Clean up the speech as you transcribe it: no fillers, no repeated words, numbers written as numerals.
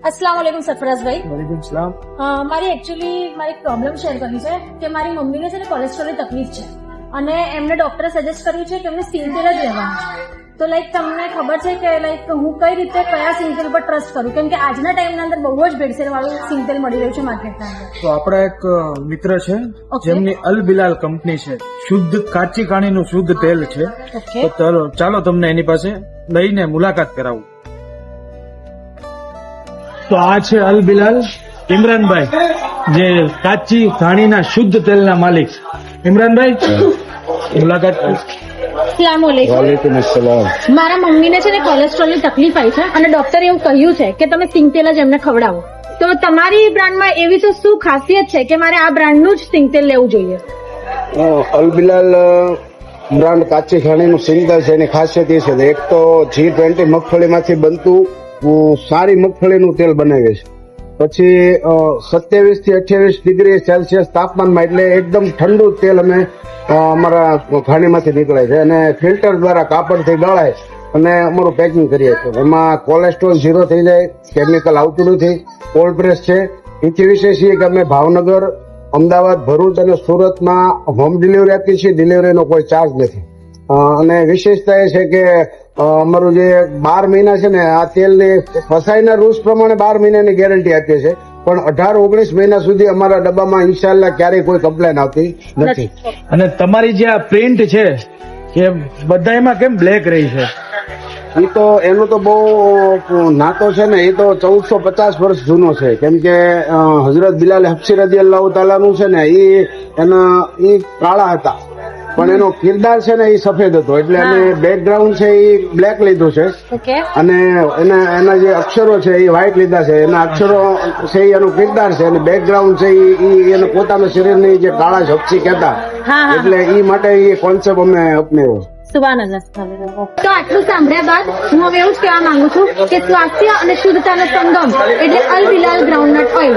अस्सलाम वालेकुम सरफराजભાઈ। વાલેકુમ સલામ। મારી મારી પ્રોબ્લેમ શેર કરવી છે કે મારી મમ્મીને છે ને કોલેસ્ટ્રોલની તકલીફ છે અને એમને ડોક્ટરે સજેસ્ટ કર્યું છે કે એમને સિંગ તેલ જ લેવાનું છે। તો તમને ખબર છે કે હું કઈ રીતે કયા સિંગ તેલ પર ટ્રસ્ટ કરું, કેમ કે આજના ટાઈમના અંદર બહુ જ ભેળસેળ વાળું સિંગ તેલ મળી રહ્યું છે માર્કેટના અંદર। તો આપણા એક મિત્ર છે Okay. જેમની અલ બિલાલ કંપની છે, શુદ્ધ કાચી ઘાણીનું શુદ્ધ તેલ છે। ઓકે, તો ચાલો તમને એની પાસે લઈને મુલાકાત કરાવું। તો આ છે અલ બિલાલ ઇમરાનભાઈ, જે કાચી ઘાણીના શુદ્ધ તેલના માલિક। ઇમરાનભાઈ, મુલાકાત કરો। અસ્સલામ વાલેકુમ। વાલેકુમ અસલામ। મારા મમ્મીને છે ને કોલેસ્ટ્રોલની તકલીફ આવી છે અને ડોક્ટરે એવું કહ્યું છે કે તમે સિંગ તેલ જ એમને ખવડાવો। તો તમારી બ્રાન્ડમાં એવી તો શું ખાસિયત છે કે મારે આ બ્રાન્ડનું જ સિંગ તેલ લેવું જોઈએ? અલ બિલાલ બ્રાન્ડ કાચી ઘાણીનું સિંગ તેલ છે, એની ખાસિયત એ છે કે એક તો G20 મગફળીમાંથી બનતું સારી મગફળીનું તેલ બનાવે છે, પછી 27 થી 28 ડિગ્રી સેલ્સિયસ તાપમાનમાં, એટલે એકદમ ઠંડુ તેલ અમે અમારા ઘાણીમાંથી નીકળે છે અને ફિલ્ટર દ્વારા કાપડથી ગાળાય અને અમારું પેકિંગ કરીએ છીએ। એમાં કોલેસ્ટ્રોલ 0 થઈ જાય, કેમિકલ આવતું નથી, કોલ્ડ પ્રેસ છે। એથી વિશેષ એ કે અમે ભાવનગર, અમદાવાદ, ભરૂચ અને સુરતમાં હોમ ડિલિવરી આપીએ છીએ। ડિલિવરીનો કોઈ ચાર્જ નથી અને વિશેષતા એ છે કે અમારું જે 12 મહિના છે ને, આ તેલની ફસાઈના રૂલ્સ પ્રમાણે 12 મહિનાની ગેરંટી આપીએ છીએ, પણ 18-19 મહિના સુધી અમારા ડબ્બામાં ઇન્શાલ્લાહ ક્યારેય કોઈ કમ્પ્લેન આવતી નથી। અને તમારી જે આ પ્રિન્ટ છે એ બધાયમાં કેમ બ્લેક રહી છે? એ તો એનું તો બહુ નાતો છે ને, એ તો 1450 વર્ષ જૂનો છે, કેમ કે હઝરત બિલાલ હબશી રદિયલ્લાહુ તાલાનું છે ને, એ કાળા હતા પણ એનો કિરદાર છે ને એ સફેદ હતો, એટલે અમે બેકગ્રાઉન્ડ છે એ બ્લેક લીધું છે ઓકે, અને એના જે અક્ષરો છે એ વ્હાઇટ લીધા છે। એના અક્ષરો છે એ એનો કિરદાર છે અને બેકગ્રાઉન્ડ છે એ એને પોતાના શરીરની જે કાળા હબશી કહેતા, એટલે એ માટે એ કોન્સેપ્ટ અમે અપનાવ્યો। સુબહાનલ્લાહ, સુબહાનલ્લાહ। તો આટલું સાંભળ્યા બાદ હું હવે એવું જ કહેવા માંગુ છું કે સ્વાસ્થ્ય અને શુદ્ધતાનો સંગમ એટલે અલ બિલાલ ગ્રાઉન્ડનટ ઓઇલ